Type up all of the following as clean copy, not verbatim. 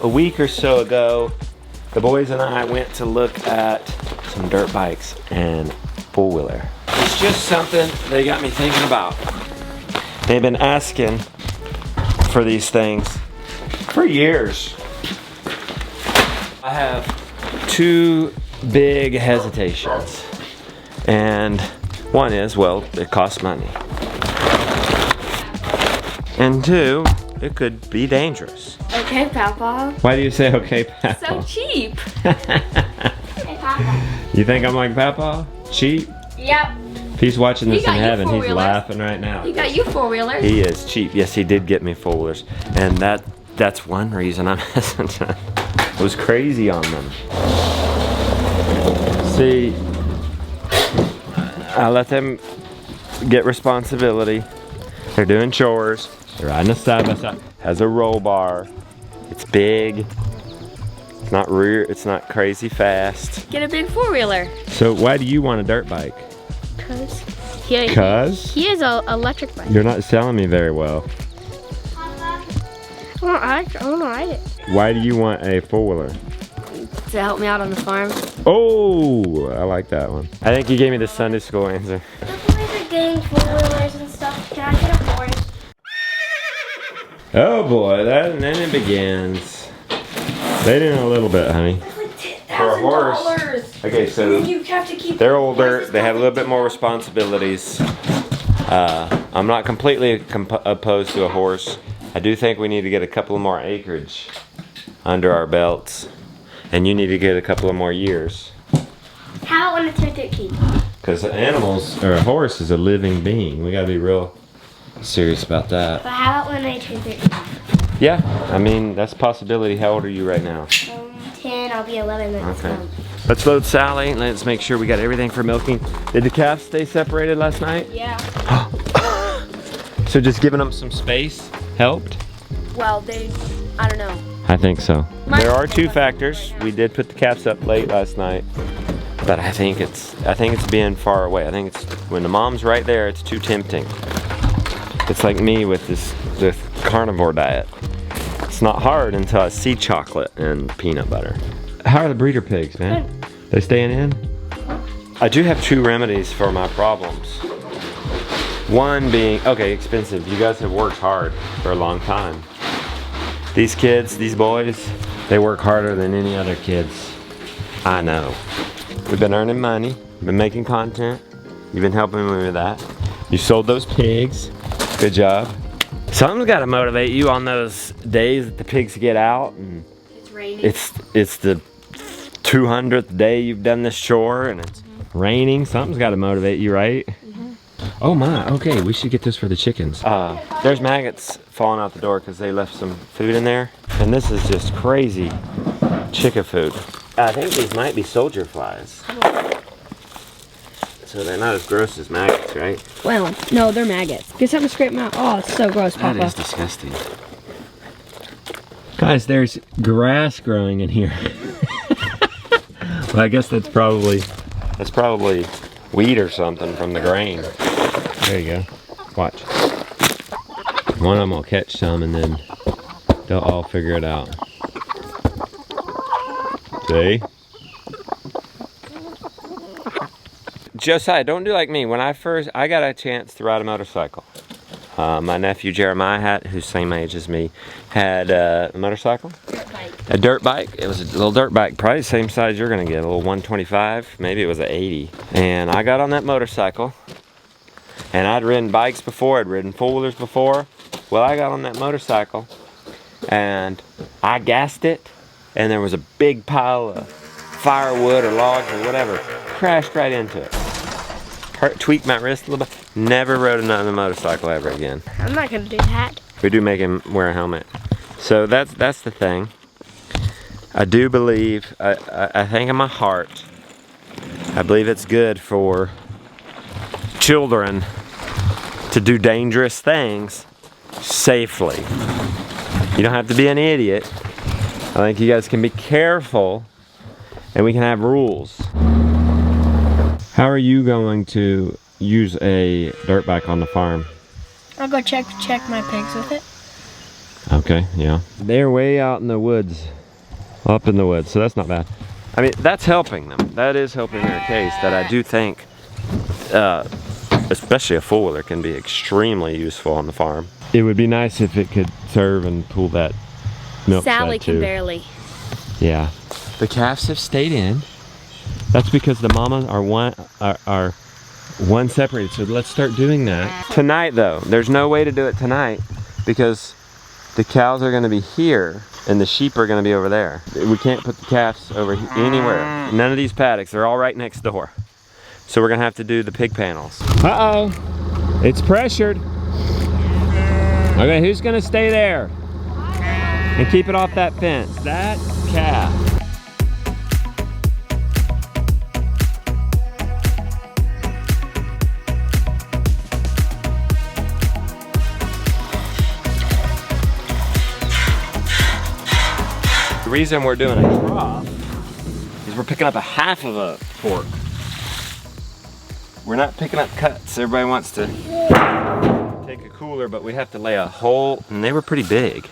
A week or so ago, the boys and I went to look at some dirt bikes and four-wheeler. It's just something they got me thinking about. They've been asking for these things for years. I have two big hesitations. And one is, well, it costs money. And two, it could be dangerous. Okay, Papa. Why do you say okay, Papa? So cheap. Hey, Papa. You think I'm like Papa? Cheap? Yep. If he's watching this in heaven, he's four-wheelers. laughing right now. He got you four-wheelers. He is cheap. Yes, he did get me four-wheelers. And that's one reason I'm hesitant. I was crazy on them. See, I let them get responsibility. They're doing chores. They're riding a side-by-side. Has a roll bar. It's big. It's not rear. It's not crazy fast. Get a big four-wheeler. So why do you want a dirt bike? Cause he is an electric bike. You're not selling me very well. Papa. I want to ride it. Why do you want a four-wheeler? To help me out on the farm. Oh, I like that one. I think you gave me the Sunday school answer. The boys are getting four-wheelers and stuff. Can I get a horse? Oh boy, then it begins. They did a little bit, honey. That's like For a horse. $10,000. Okay, so You have to keep. they're older. They have a little bit more responsibilities. I'm not completely opposed to a horse. I do think we need to get a couple of more acreage under our belts. And you need to get a couple of more years. How about when it's 13? Because animals, or a horse is a living being. We gotta be real serious about that. But how about when I turn 13? Yeah, I mean, that's a possibility. How old are you right now? 10, I'll be 11 next Okay. month. Let's load Sally and let's make sure we got everything for milking. Did the calves stay separated last night? Yeah. So just giving them some space helped? Well, I don't know. I think so. Mine- There are two factors. We did put the caps up late last night, but I think it's being far away. I think it's when the mom's right there, it's too tempting. It's like me with this carnivore diet. It's not hard until I see chocolate and peanut butter. How are the breeder pigs, man? They staying in? I do have two remedies for my problems. One being, okay, expensive. You guys have worked hard for a long time. These kids, these boys, they work harder than any other kids I know. We've been earning money, been making content. You've been helping me with that. You sold those pigs. Good job. Something's got to motivate you on those days that the pigs get out and It's raining. it's the 200th day you've done this chore and it's raining. Something's got to motivate you, right? Oh my, okay, we should get this for the chickens. There's maggots falling out the door because they left some food in there. And this is just crazy chicken food. I think these might be soldier flies. So they're not as gross as maggots, right? Well, no, they're maggots. Get something to scrape them out. Oh, it's so gross, Papa. That is disgusting. Guys, there's grass growing in here. Well, I guess that's probably wheat or something from the grain. There you go. Watch. One of them will catch some and then they'll all figure it out. See? Josiah, don't do like me. When I got a chance to ride a motorcycle. My nephew Jeremiah, who's the same age as me, had a motorcycle. A dirt bike. It was a little dirt bike, probably the same size you're gonna get, a little 125. Maybe it was an 80. And I got on that motorcycle. And I'd ridden bikes before, I'd ridden four-wheelers before. Well, I got on that motorcycle and I gassed it and there was a big pile of firewood or logs or whatever. Crashed right into it. Tweaked my wrist a little bit. Never rode another motorcycle ever again. I'm not going to do that. We do make him wear a helmet. So that's the thing. I do believe, I think in my heart, I believe it's good for children to do dangerous things safely. You don't have to be an idiot. I think you guys can be careful and we can have rules. How are you going to use a dirt bike on the farm? I'll go check my pigs with it. Okay, yeah. They're way out in the woods. Up in the woods, so that's not bad. I mean, that's helping them. That is helping their case, that I do think, especially a four-wheeler, can be extremely useful on the farm. It would be nice if it could serve and pull that milk Sally sled too. can barely. Yeah. The calves have stayed in. That's because the mamas are one separated, so let's start doing that. Tonight though, there's no way to do it tonight because the cows are gonna be here and the sheep are gonna be over there. We can't put the calves over anywhere. None of these paddocks, they're all right next door. So we're gonna have to do the pig panels. Uh-oh, it's pressured. Okay, who's gonna stay there? And keep it off that fence. That calf. The reason we're doing a trough is we're picking up a half of a fork. We're not picking up cuts. Everybody wants to take a cooler, but we have to lay a whole, and they were pretty big.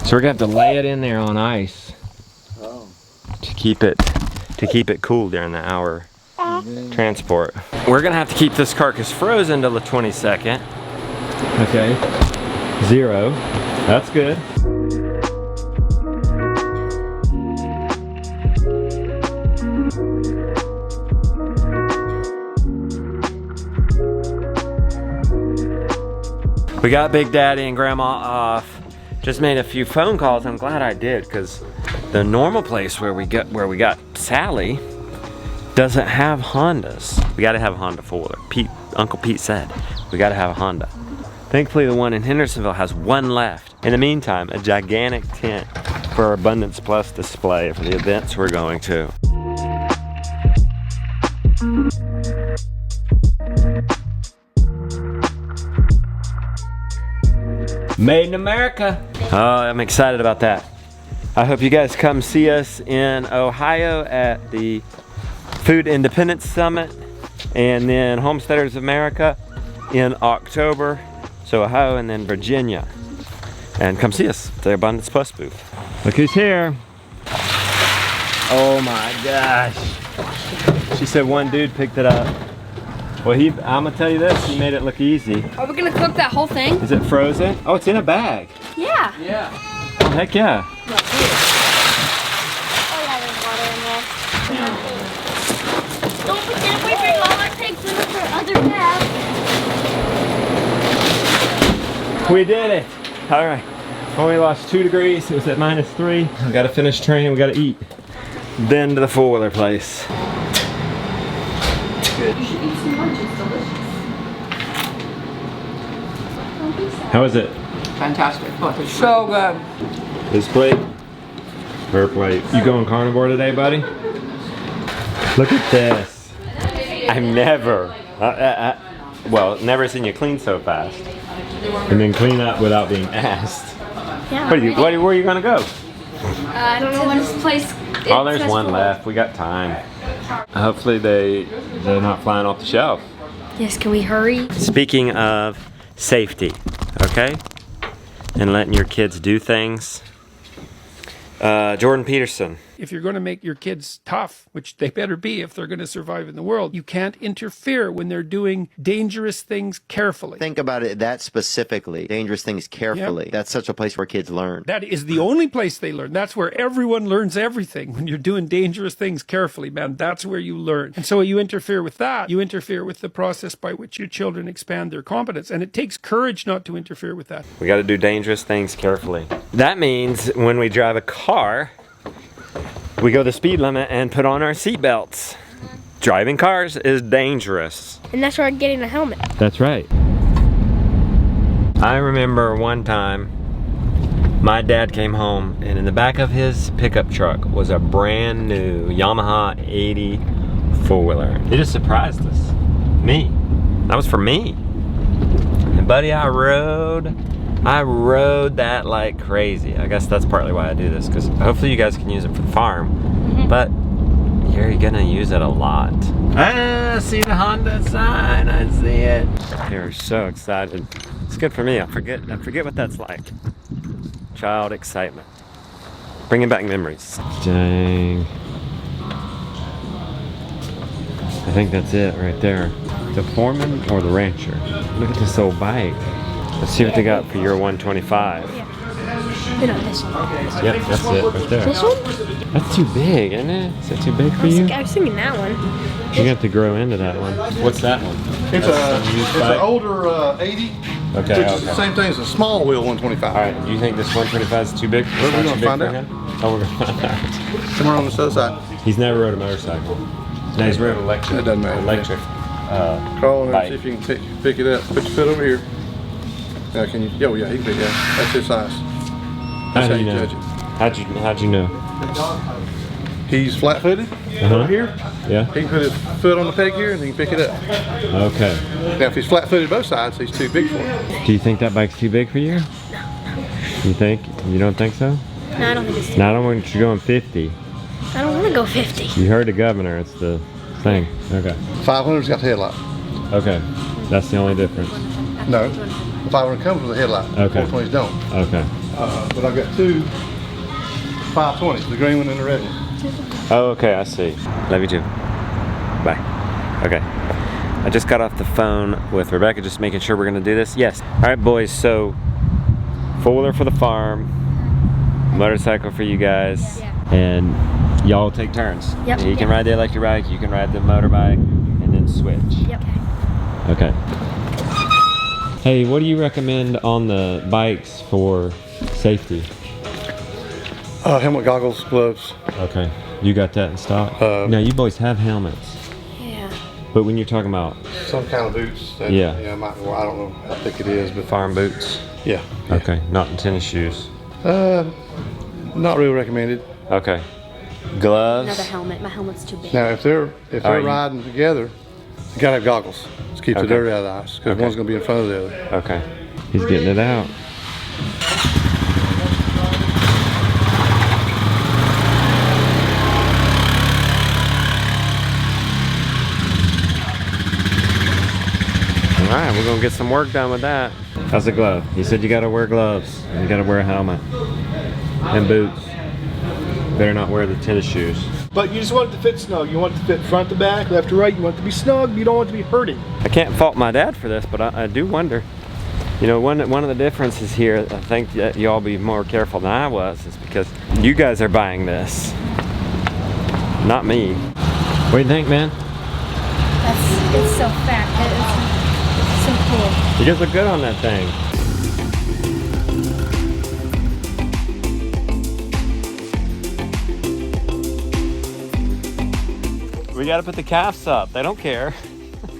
So we're gonna have to lay it in there on ice to keep it cool during the hour transport. We're gonna have to keep this carcass frozen till the 22nd. Okay, 0. That's good. We got Big Daddy and Grandma off. Just made a few phone calls. I'm glad I did, because the normal place where we got Sally doesn't have Hondas. We got to have a Honda four-wheeler. Uncle Pete said we got to have a Honda. Thankfully, the one in Hendersonville has one left. In the meantime, a gigantic tent for our Abundance Plus display for the events we're going to. Made in America. Oh, I'm excited about that. I hope you guys come see us in Ohio at the Food Independence Summit, and then Homesteaders of America in October. So Ohio and then Virginia. And come see us at the Abundance Plus booth. Look who's here. Oh my gosh. She said one dude picked it up. Well, I'm gonna tell you this, he made it look easy. Are we gonna cook that whole thing? Is it frozen? Oh, it's in a bag. Yeah. Yeah. Oh, heck yeah. Oh yeah, there's water in there. Don't forget we bring all our pigs in for other calves. We did it. All right. Only lost 2 degrees. It was at -3. We gotta finish training, we gotta eat. Then to the four-wheeler place. Good. You should eat some lunch, it's delicious. How is it? Fantastic. Oh, it's so good. His plate? Her plate. You going carnivore today, buddy? Look at this. I've never, well, never seen you clean so fast. And then clean up without being asked. Yeah. Where are you gonna go? I don't know when this place. Oh, there's one left. We got time. Hopefully they're not flying off the shelf. Yes, can we hurry? Speaking of safety, okay? And letting your kids do things. Jordan Peterson. If you're going to make your kids tough, which they better be if they're going to survive in the world, you can't interfere when they're doing dangerous things carefully. Think about it that specifically. Dangerous things carefully. Yep. That's such a place where kids learn. That is the only place they learn. That's where everyone learns everything. When you're doing dangerous things carefully, man, that's where you learn. And so you interfere with that. You interfere with the process by which your children expand their competence. And it takes courage not to interfere with that. We got to do dangerous things carefully. That means when we drive a car, we go the speed limit and put on our seatbelts. Driving cars is dangerous. And that's where getting a helmet. That's right. I remember one time my dad came home and in the back of his pickup truck was a brand new Yamaha 80 four-wheeler. It just surprised us. Me. That was for me. And buddy, I rode that like crazy. I guess that's partly why I do this, because hopefully you guys can use it for the farm, but you're gonna use it a lot. Ah, see the Honda sign, I see it. You're so excited. It's good for me, I forget what that's like. child excitement. Bringing back memories. Dang. I think that's it right there. The foreman or the rancher? Look at this old bike. Let's see what they got for your 125. No, this one. Yep, that's it right there. This one? That's too big, isn't it? Is that too big for you? I was thinking that one. You have to grow into that one. What's that one? It's an older 80. Okay, Which is the same thing as a small wheel 125. All right, do you think this 125 is too big? Well, we're gonna find out. Oh, we're gonna find out. Somewhere on this other side. He's never rode a motorcycle. No, he's rode electric. It doesn't matter. Electric. Crawl in there Bike. and see if you can pick it up. Put your foot over here. Can you? Oh yeah, he can pick it up. That's his size. How That's do how you you know? judge it. How'd you know? He's flat-footed over here. Yeah. He can put his foot on the peg here and he can pick it up. Okay. Now if he's flat-footed both sides, he's too big for him. Do you think that bike's too big for you? No. You think? You don't think so? No, I don't think it's too. No, I don't want you going 50. I don't want to go 50. You heard the governor. It's the thing. Okay. 500's got the headlight. Okay. That's the only difference. No, the 500 comes with a headlight. Okay. 420s don't. Okay. But I've got two 520s, the green one and the red one. Oh, okay, I see. Love you too. Bye. Okay. I just got off the phone with Rebecca, just making sure we're gonna do this. Yes. All right, boys, so four-wheeler for the farm, motorcycle for you guys, and y'all take turns. Yep. You can ride the electric bike, you can ride the motorbike, and then switch. Yep. Okay. Hey, what do you recommend on the bikes for safety? Helmet, goggles, gloves. Okay. You got that in stock? Now, you boys have helmets. Yeah. But when you're talking about Some kind of boots. That, Yeah. I don't know how thick it is, but farm boots, yeah. okay, not in tennis shoes. Not really recommended. Okay. Gloves. Another helmet. My helmet's too big. Now if they're Alright. riding together, you gotta have goggles to keep the Okay. dirt out of the ice, because Okay. one's gonna be in front of the other. Okay. He's getting it out. All right, we're gonna get some work done with that. How's the glove? You said you gotta wear gloves and you gotta wear a helmet and boots. Better not wear the tennis shoes. But you just want it to fit snug. You want it to fit front to back, left to right. You want it to be snug. You don't want it to be hurting. I can't fault my dad for this, but I do wonder. You know, one of the differences here, I think that you all be more careful than I was, is because you guys are buying this, not me. What do you think, man? It's so fat. It's so cool. You guys look good on that thing. We gotta put the calves up. They don't care.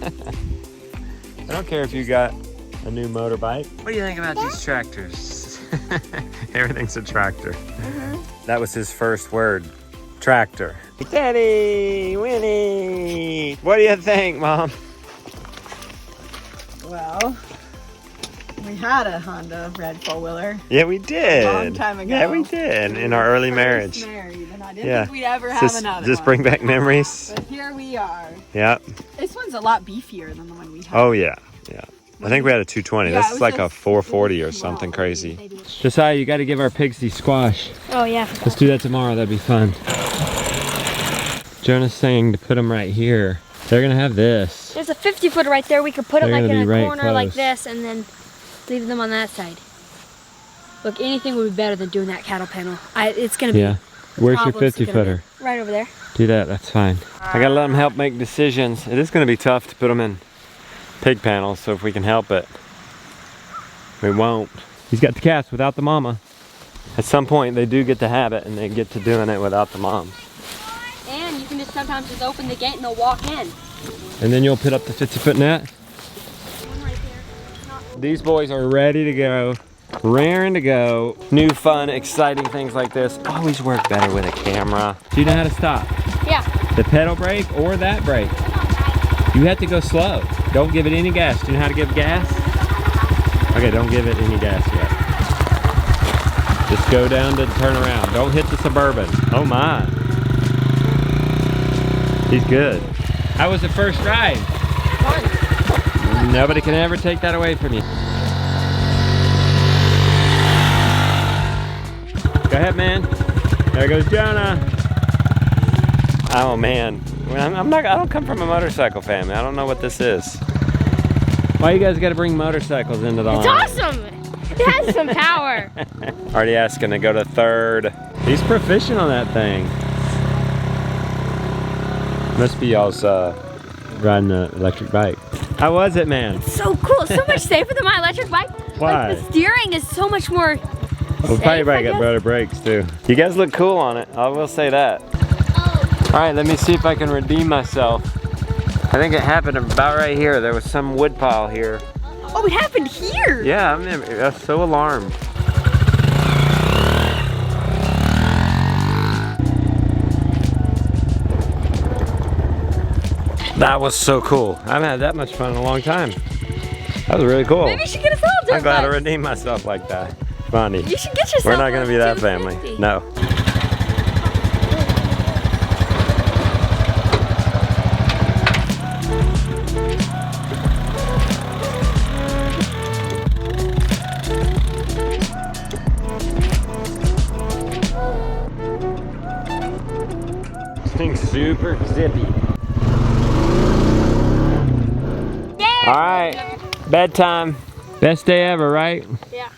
They don't care if you got a new motorbike. What do you think about these tractors? Everything's a tractor. That was his first word. Tractor. Daddy, Winnie. What do you think, Mom? Well, we had a Honda red four-wheeler. Yeah, we did. A long time ago. Yeah, we did in our early marriage. Married, and I didn't Yeah. think we'd ever have another Just one. bring back memories. But here we are. Yep. This one's a lot beefier than the one we had. Oh yeah, yeah. I think we had a 220. Yeah, This it is was like a just- 440 or small. something crazy. Josiah, you got to give our pigs these squash. Oh yeah. Let's do that tomorrow. That'd be fun. Jonah's saying to put them right here. They're gonna have this. There's a 50-footer right there. We could put it They're like gonna in a be right corner like close. this, and then leave them on that side. Look, anything would be better than doing that cattle panel. It's gonna be Yeah. Where's your problems are 50-footer? right over there. Do that. That's fine. I gotta let them help make decisions. It is gonna be tough to put them in pig panels. So if we can help it, we won't. He's got the cats without the mama. At some point, they do get the habit, and they get to doing it without the mom. And you can just sometimes just open the gate and they'll walk in. And then you'll put up the 50-foot net. These boys are ready to go, raring to go. New fun, exciting things like this always work better with a camera. Do you know how to stop? Yeah. The pedal brake or that brake? You have to go slow. Don't give it any gas. Do you know how to give gas? Okay, don't give it any gas yet. Just go down to turn around. Don't hit the Suburban. Oh my. He's good. How was the first ride? Nobody can ever take that away from you. Go ahead, man. There goes Jonah. Oh man, I don't come from a motorcycle family. I don't know what this is. Why you guys got to bring motorcycles into the It's line? awesome. It has some power. Already asking to go to third. He's proficient on that thing. Must be y'all's riding the electric bike. How was it, man? So cool, so much safer than my electric bike. Why? Like the steering is so much more We'll probably get better brakes too. You guys look cool on it. I will say that. All right, let me see if I can redeem myself. I think it happened about right here. There was some wood pile here. Oh, it happened here. Yeah, I'm so alarmed. That was so cool. I haven't had that much fun in a long time. That was really cool. Maybe you should get us all dirt I'm glad I bikes. redeemed myself like that. Bonnie, You should get yourself we're not going to be that 250. family. No. This thing's super zippy. All right, bedtime. Best day ever, right? Yeah.